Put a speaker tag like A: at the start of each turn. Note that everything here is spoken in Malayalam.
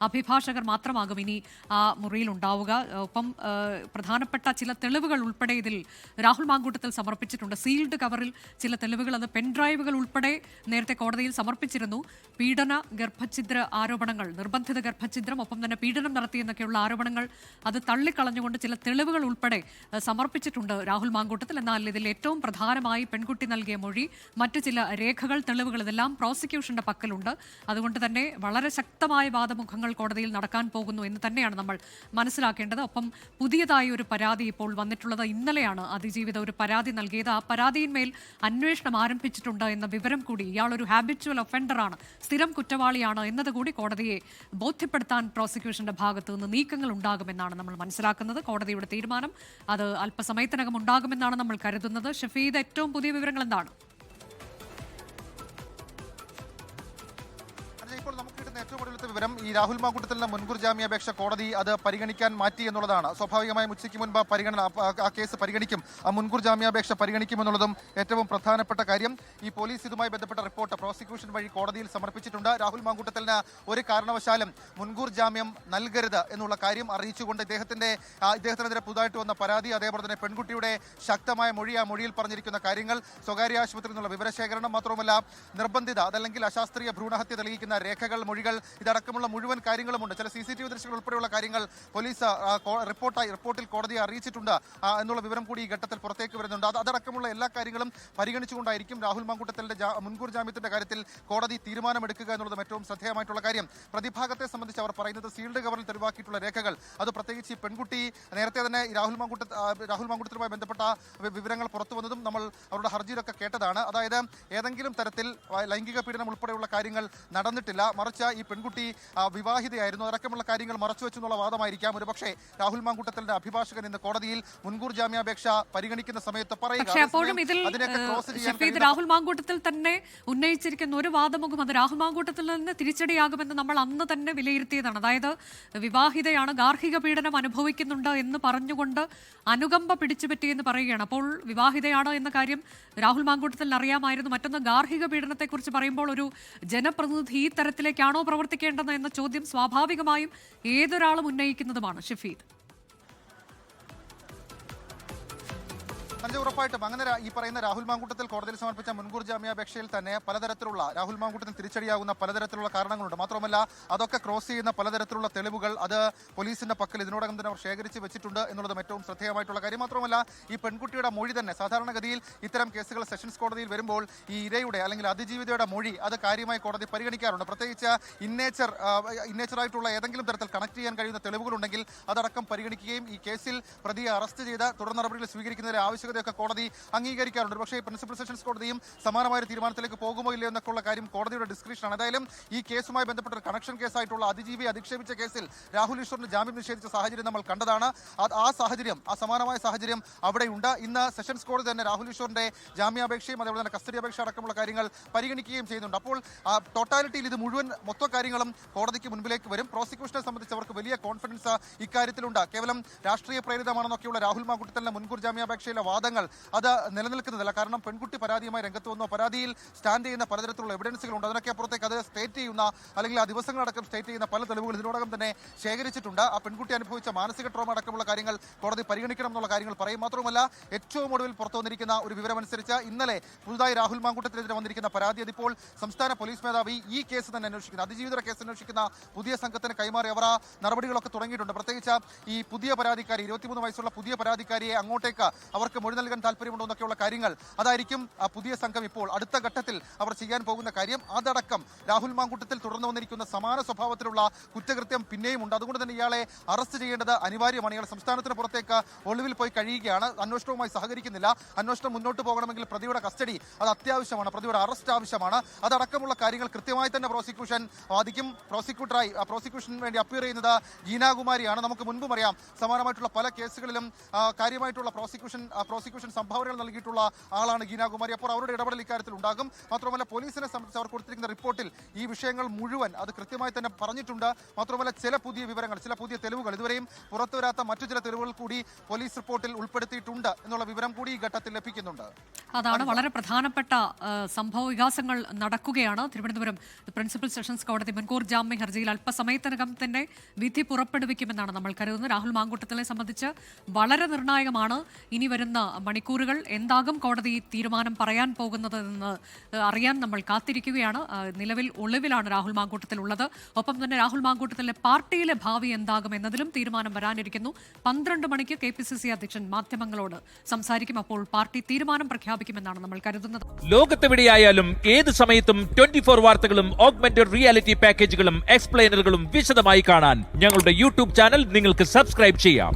A: അഭിഭാഷകർ മാത്രമാകും ഇനി ആ മുറിയിൽ ഉണ്ടാവുക. ഒപ്പം പ്രധാനപ്പെട്ട ചില തെളിവുകൾ ഉൾപ്പെടെ ഇതിൽ രാഹുൽ മാങ്കൂട്ടത്തിൽ സമർപ്പിച്ചിട്ടുണ്ട്. സീൽഡ് കവറിൽ ചില തെളിവുകൾ, അത് പെൻഡ്രൈവുകൾ ഉൾപ്പെടെ നേരത്തെ കോടതിയിൽ സമർപ്പിച്ചിരുന്നു. പീഡന ഗർഭഛിദ്ര ആരോപണങ്ങൾ, നിർബന്ധിത ഗർഭഛിദ്രം, ഒപ്പം തന്നെ പീഡനം നടത്തിയെന്നൊക്കെയുള്ള ആരോപണങ്ങൾ അത് തള്ളിക്കളഞ്ഞുകൊണ്ട് ചില തെളിവുകൾ ഉൾപ്പെടെ സമർപ്പിച്ചിട്ടുണ്ട് രാഹുൽ മാങ്കൂട്ടത്തിൽ. എന്നാൽ ഇതിൽ ഏറ്റവും പ്രധാനമായി പെൺകുട്ടി നൽകിയ മൊഴി, മറ്റു ചില രേഖകൾ, തെളിവുകൾ, ഇതെല്ലാം പ്രോസിക്യൂഷന്റെ പക്കലുണ്ട്. അതുകൊണ്ട് തന്നെ വളരെ ശക്തമായ വാദമുഖങ്ങൾ കോടതിയിൽ നടക്കാൻ പോകുന്നു എന്ന് തന്നെയാണ് നമ്മൾ മനസ്സിലാക്കേണ്ടത്. ഒപ്പം പുതിയതായി ഒരു പരാതി ഇപ്പോൾ വന്നിട്ടുള്ളത്. ഇന്നലെയാണ് അതിജീവിത ഒരു പരാതി നൽകിയത്. ആ പരാതിയിന്മേൽ അന്വേഷണം ആരംഭിച്ചിട്ടുണ്ട് എന്ന വിവരം കൂടി, ഇയാളൊരു ഹാബിച്വൽ ഒഫൻഡറാണ്, സ്ഥിരം കുറ്റവാളിയാണ് എന്നതുകൂടി കോടതിയെ ബോധ്യപ്പെടുത്താൻ പ്രോസിക്യൂഷന്റെ ഭാഗത്ത് നിന്ന് നീക്കങ്ങൾ ഉണ്ടാകുമെന്നാണ് നമ്മൾ മനസ്സിലാക്കുന്നത്. കോടതിയുടെ തീരുമാനം അത് അല്പസമയത്തിനകം ഉണ്ടാകുമെന്നാണ് നമ്മൾ കരുതുന്നത്. ഷഫീദ്, ഏറ്റവും പുതിയ വിവരങ്ങൾ എന്താണ്?
B: ഇപ്പോൾ നമുക്ക് കിട്ടുന്ന ഏറ്റവും കൂടുതലത്തെ വിവരം, ഈ രാഹുൽ മാങ്കൂട്ടത്തിലെ മുൻകൂർ ജാമ്യാപേക്ഷ കോടതി അത് പരിഗണിക്കാൻ മാറ്റി എന്നുള്ളതാണ്. സ്വാഭാവികമായും ഉച്ചയ്ക്ക് മുൻപ് ആ കേസ് പരിഗണിക്കും, ആ മുൻകൂർ ജാമ്യാപേക്ഷ പരിഗണിക്കുമെന്നുള്ളതും ഏറ്റവും പ്രധാനപ്പെട്ട കാര്യം. ഈ പോലീസ് ഇതുമായി ബന്ധപ്പെട്ട റിപ്പോർട്ട് പ്രോസിക്യൂഷൻ വഴി കോടതിയിൽ സമർപ്പിച്ചിട്ടുണ്ട്. രാഹുൽ മാങ്കൂട്ടത്തിന് ഒരു കാരണവശാലും മുൻകൂർ ജാമ്യം നൽകരുത് എന്നുള്ള കാര്യം അറിയിച്ചുകൊണ്ട് ഇദ്ദേഹത്തിനെതിരെ പുതുതായിട്ട് വന്ന പരാതി, അതേപോലെ തന്നെ പെൺകുട്ടിയുടെ ശക്തമായ മൊഴി, ആ മൊഴിയിൽ പറഞ്ഞിരിക്കുന്ന കാര്യങ്ങൾ, സ്വകാര്യ ആശുപത്രിയിൽ നിന്നുള്ള വിവരശേഖരണം, മാത്രമല്ല നിർബന്ധിത അതല്ലെങ്കിൽ അശാസ്ത്രീയ ഭ്രൂണഹത്യ തെളിയിക്കുന്ന രേഖകൾ, മൊഴികൾ, ഇതടക്കമുള്ള മുഴുവൻ കാര്യങ്ങളുമുണ്ട്. ചില CCTV ദൃശ്യങ്ങൾ ഉൾപ്പെടെയുള്ള കാര്യങ്ങൾ പോലീസ് റിപ്പോർട്ടിൽ കോടതിയെ അറിയിച്ചിട്ടുണ്ട് എന്നുള്ള വിവരം കൂടി ഈ ഘട്ടത്തിൽ പുറത്തേക്ക് വരുന്നുണ്ട്. അതടക്കമുള്ള എല്ലാ കാര്യങ്ങളും പരിഗണിച്ചുകൊണ്ടായിരിക്കും രാഹുൽ മാങ്കൂട്ടത്തിന്റെ മുൻകൂർ ജാമ്യത്തിന്റെ കാര്യത്തിൽ കോടതി തീരുമാനമെടുക്കുക എന്നുള്ളതും ഏറ്റവും ശ്രദ്ധേയമായിട്ടുള്ള കാര്യം. പ്രതിഭാഗത്തെ സംബന്ധിച്ച് അവർ പറയുന്നത് സീൽഡ് കവറിൽ തെളിവാക്കിയിട്ടുള്ള രേഖകൾ, അത് പ്രത്യേകിച്ച് ഈ പെൺകുട്ടി നേരത്തെ തന്നെ രാഹുൽ മാങ്കൂട്ടത്തുമായി ബന്ധപ്പെട്ട വിവരങ്ങൾ പുറത്തു വന്നതും നമ്മൾ അവരുടെ ഹർജിയിലൊക്കെ കേട്ടതാണ്. അതായത് ഏതെങ്കിലും തരത്തിൽ ലൈംഗിക പീഡനം ഉൾപ്പെടെയുള്ള കാര്യങ്ങൾ നടന്നിട്ടില്ല, മറിച്ച് ഈ പെൺകുട്ടി വിവാഹിതയായിരുന്നു, അടക്കമുള്ള കാര്യങ്ങൾ മറച്ചുവെച്ചു എന്നുള്ള വാദമായിരിക്കാം ഒരുപക്ഷെ രാഹുൽ മാങ്കൂട്ടത്തിന്റെ അഭിഭാഷകൻ ഇന്ന് കോടതിയിൽ മുൻകൂർ ജാമ്യാപേക്ഷ പരിഗണിക്കുന്ന സമയത്ത് പറയുക.
A: രാഹുൽ മാങ്കൂട്ടത്തിൽ തന്നെ ഉന്നയിച്ചിരിക്കുന്ന ഒരു വാദമുഖം, അത് രാഹുൽ മാങ്കൂട്ടത്തിൽ നിന്ന് തിരിച്ചടിയാകുമെന്ന് നമ്മൾ അന്ന് തന്നെ വിലയിരുത്തിയതാണ്. അതായത് വിവാഹിതയാണ്, ഗാർഹിക പീഡനം അനുഭവിക്കുന്നുണ്ട് എന്ന് പറഞ്ഞുകൊണ്ട് അനുകമ്പ പിടിച്ചുപറ്റിയെന്ന് പറയുകയാണ്. അപ്പോൾ വിവാഹിതയാണ് എന്ന കാര്യം രാഹുൽ മാങ്കൂട്ടത്തിൽ അറിയാമായിരുന്നു. മറ്റൊന്ന്, ഗാർഹിക പീഡനത്തെക്കുറിച്ച് പറയുമ്പോൾ ഒരു ജനപ്രതിനിധി ഈ തരത്തിലേക്കാണോ പ്രവർത്തിക്കേണ്ടത് എന്ന ചോദ്യം സ്വാഭാവികമായും ഏതൊരാളും ഉന്നയിക്കുന്നതുമാണ്. ഷഫീദ്,
B: ഉറപ്പായിട്ടും അങ്ങനെ ഈ പറയുന്ന രാഹുൽ മാങ്കൂട്ടത്തിൽ കോടതിയിൽ സമർപ്പിച്ച മുൻകൂർ ജാമ്യാപേക്ഷയിൽ തന്നെ പലതരത്തിലുള്ള രാഹുൽ മാങ്കൂട്ടത്തിന് തിരിച്ചടിയാകുന്ന പലതരത്തിലുള്ള കാരണങ്ങളുണ്ട്. മാത്രമല്ല അതൊക്കെ ക്രോസ് ചെയ്യുന്ന പലതരത്തിലുള്ള തെളിവുകൾ അത് പോലീസിന്റെ പക്കൽ ഇതിനോടകം തന്നെ അവർ ശേഖരിച്ച് വെച്ചിട്ടുണ്ട് എന്നുള്ളതും ഏറ്റവും ശ്രദ്ധേയമായിട്ടുള്ള കാര്യം. മാത്രമല്ല ഈ പെൺകുട്ടിയുടെ മൊഴി തന്നെ സാധാരണഗതിയിൽ ഇത്തരം കേസുകൾ സെഷൻസ് കോടതിയിൽ വരുമ്പോൾ ഈ ഇരയുടെ അല്ലെങ്കിൽ അതിജീവിതയുടെ മൊഴി അത് കാര്യമായി കോടതി പരിഗണിക്കാറുണ്ട്. പ്രത്യേകിച്ച് ഇന്നേച്ചറായിട്ടുള്ള ഏതെങ്കിലും തരത്തിൽ കണക്ട് ചെയ്യാൻ കഴിയുന്ന തെളിവുകളുണ്ടെങ്കിൽ അതടക്കം പരിഗണിക്കുകയും ഈ കേസിൽ പ്രതിയെ അറസ്റ്റ് ചെയ്ത് തുടർ നടപടികൾ സ്വീകരിക്കുന്നതിന്റെ ആവശ്യകതയൊക്കെ കോടതി അംഗീകരിക്കാറുണ്ട്. പക്ഷേ പ്രിൻസിപ്പൽ സെഷൻസ് കോടതിയും സമാനമായ തീരുമാനത്തിലേക്ക് പോകുമോ ഇല്ലയോ എന്നൊക്കെയുള്ള കാര്യം കോടതിയുടെ ഡിസ്ക്രിപ്ഷനാണ്. ഏതായാലും ഈ കേസുമായി ബന്ധപ്പെട്ട ഒരു കണക്ഷൻ കേസായിട്ടുള്ള അതിജീവിയെ അധിക്ഷേപിച്ച കേസിൽ രാഹുൽ ഈശ്വറിന് ജാമ്യം നിഷേധിച്ച സാഹചര്യം നമ്മൾ കണ്ടതാണ്. ആ സമാനമായ സാഹചര്യം അവിടെയുണ്ട്. ഇന്ന് സെഷൻസ് കോടതി തന്നെ രാഹുൽ ഈശ്വറിന്റെ ജാമ്യാപേക്ഷയും അതേപോലെ തന്നെ കസ്റ്റഡി അപേക്ഷ അടക്കമുള്ള കാര്യങ്ങൾ പരിഗണിക്കുകയും ചെയ്യുന്നുണ്ട്. അപ്പോൾ ടോട്ടാലിറ്റിയിൽ ഇത് മൊത്തം കാര്യങ്ങളും കോടതിക്ക് മുൻപിലേക്ക് വരും. പ്രോസിക്യൂഷനെ സംബന്ധിച്ച് അവർക്ക് വലിയ കോൺഫിഡൻസ് ഇക്കാര്യത്തിലുണ്ട്. കേവലം രാഷ്ട്രീയ പ്രേരിതമാണെന്നൊക്കെയുള്ള രാഹുൽ മാങ്കൂട്ടത്തിലെ മുൻകൂർ ജാമ്യാപേക്ഷയിലെ വാദങ്ങൾ അത് നിലനിൽക്കുന്നതല്ല. കാരണം പെൺകുട്ടി പരാതിയുമായി രംഗത്ത് വന്നു, പരാതിയിൽ സ്റ്റാൻഡ് ചെയ്യുന്ന പലതരത്തിലുള്ള എവിഡൻസുകളുണ്ട്. അതിനൊക്കെ അപ്പുറത്തേക്ക് അത് സ്റ്റേറ്റ് ചെയ്യുന്ന അല്ലെങ്കിൽ ആ ദിവസങ്ങളടക്കം സ്റ്റേറ്റ് ചെയ്യുന്ന പല തെളിവുകൾ ഇതിനോടകം തന്നെ ശേഖരിച്ചിട്ടുണ്ട്. ആ പെൺകുട്ടി അനുഭവിച്ച മാനസിക ട്രോമ അടക്കമുള്ള കാര്യങ്ങൾ കോടതി പരിഗണിക്കണം എന്നുള്ള കാര്യങ്ങൾ പറയും. മാത്രമല്ല ഏറ്റവും ഒടുവിൽ പുറത്തു വന്നിരിക്കുന്ന ഒരു വിവരമനുസരിച്ച് ഇന്നലെ പുതുതായി രാഹുൽ മാങ്കൂട്ടത്തിനെതിരെ വന്നിരിക്കുന്ന പരാതി അതിപ്പോൾ സംസ്ഥാന പോലീസ് മേധാവി ഈ കേസ് തന്നെ അന്വേഷിക്കുന്ന അതിജീവിത കേസ് അന്വേഷിക്കുന്ന പുതിയ സംഘത്തിന് കൈമാറി അവർ ആ നടപടികളൊക്കെ തുടങ്ങിയിട്ടുണ്ട്. പ്രത്യേകിച്ച് ഈ പുതിയ പരാതിക്കാരി 23 വയസ്സുള്ള പുതിയ പരാതിക്കാരിയെ അങ്ങോട്ടേക്ക് അവർക്ക് മൊഴി നൽകാൻ താല്പര്യമുണ്ടോ എന്നൊക്കെയുള്ള കാര്യങ്ങൾ അതായിരിക്കും ആ പുതിയ സംഘം ഇപ്പോൾ അടുത്ത ഘട്ടത്തിൽ അവർ ചെയ്യാൻ പോകുന്ന കാര്യം. അതടക്കം രാഹുൽ മാങ്കൂട്ടത്തിൽ തുടർന്നു വന്നിരിക്കുന്ന സമാന സ്വഭാവത്തിലുള്ള കുറ്റകൃത്യം പിന്നെയും ഉണ്ട്. അതുകൊണ്ട് തന്നെ ഇയാളെ അറസ്റ്റ് ചെയ്യേണ്ടത് അനിവാര്യമാണ്. ഇയാൾ സംസ്ഥാനത്തിന് പുറത്തേക്ക് ഒളിവിൽ പോയി കഴിയുകയാണ്, അന്വേഷണവുമായി സഹകരിക്കുന്നില്ല. അന്വേഷണം മുന്നോട്ട് പോകണമെങ്കിൽ പ്രതിയുടെ കസ്റ്റഡി അത് അത്യാവശ്യമാണ്, പ്രതിയുടെ അറസ്റ്റ് ആവശ്യമാണ്. അതടക്കമുള്ള കാര്യങ്ങൾ കൃത്യമായി തന്നെ പ്രോസിക്യൂഷൻ വാദിക്കും. പ്രോസിക്യൂഷന് വേണ്ടി അപ്പിയർ ചെയ്യുന്നത് ഗീനാകുമാരിയാണ്. നമുക്ക് മുൻപും അറിയാം സമാനമായിട്ടുള്ള പല കേസുകളിലും കാര്യമായിട്ടുള്ള പ്രോസിക്യൂഷൻ പ്രോസിക്യൂഷൻ സംഭാവനകൾ നൽകിയിട്ടുള്ള ആളാണ് ഗീനാകുമാരി. അപ്പോൾ അവരുടെ ഇടപെടൽ ഇക്കാര്യത്തിൽ ഉണ്ടാകും. മാത്രമല്ല പോലീസിനെ സംബന്ധിച്ച് അവർ കൊടുത്തിരിക്കുന്ന റിപ്പോർട്ടിൽ ഈ വിഷയങ്ങൾ മുഴുവൻ അത് കൃത്യമായി തന്നെ പറഞ്ഞിട്ടുണ്ട്. മാത്രമല്ല ചില പുതിയ വിവരങ്ങൾ, ചില പുതിയ തെളിവുകൾ, ഇതുവരെയും പുറത്തുവരാത്ത മറ്റു ചില തെളിവുകൾ കൂടി പോലീസ് റിപ്പോർട്ടിൽ ഉൾപ്പെടുത്തിയിട്ടുണ്ട് എന്നുള്ള വിവരം കൂടി ഈ ഘട്ടത്തിൽ ലഭിക്കുന്നുണ്ട്.
A: അതാണ് വളരെ പ്രധാനപ്പെട്ട സംഭവ വികാസങ്ങൾ നടക്കുകയാണ്. തിരുവനന്തപുരം പ്രിൻസിപ്പൽ സെഷൻസ് കോടതി മുൻകൂർ ജാമ്യ ഹർജിയിൽ അല്പസമയത്തിനകം തന്നെ വിധി പുറപ്പെടുവിക്കുമെന്നാണ് നമ്മൾ കരുതുന്നത്. രാഹുൽ മാങ്കൂട്ടത്തിനെ സംബന്ധിച്ച് വളരെ നിർണായകമാണ്. ഇനി വരുന്ന മണിക്കൂറുകൾ എന്താകും കോടതി തീരുമാനം പറയാൻ പോകുന്നത് എന്ന് അറിയാൻ നമ്മൾ കാത്തിരിക്കുകയാണ്. നിലവിൽ ഒളിവിലാണ് രാഹുൽ മാങ്കൂട്ടത്തിൽ ഉള്ളത്. ഒപ്പം തന്നെ രാഹുൽ മാങ്കൂട്ടത്തിലെ പാർട്ടിയിലെ ഭാവി എന്താകും എന്നതിലും തീരുമാനം വരാനിരിക്കുന്നു. 12 മണിക്ക് KPCC അധ്യക്ഷൻ മാധ്യമങ്ങളോട് സംസാരിക്കും. അപ്പോൾ പാർട്ടി തീരുമാനം പ്രഖ്യാപിക്കുമെന്നാണ് നമ്മൾ കരുതുന്നത്.
C: ലോകത്തെവിടെയായാലും ഏത് സമയത്തും 24 വാർത്തകളും ഓഗ്മെന്റഡ് റിയാലിറ്റി പാക്കേജുകളും എക്സ്പ്ലെയിനറുകളും വിശദമായി കാണാൻ ഞങ്ങളുടെ യൂട്യൂബ് ചാനൽ നിങ്ങൾക്ക് സബ്സ്ക്രൈബ് ചെയ്യാം.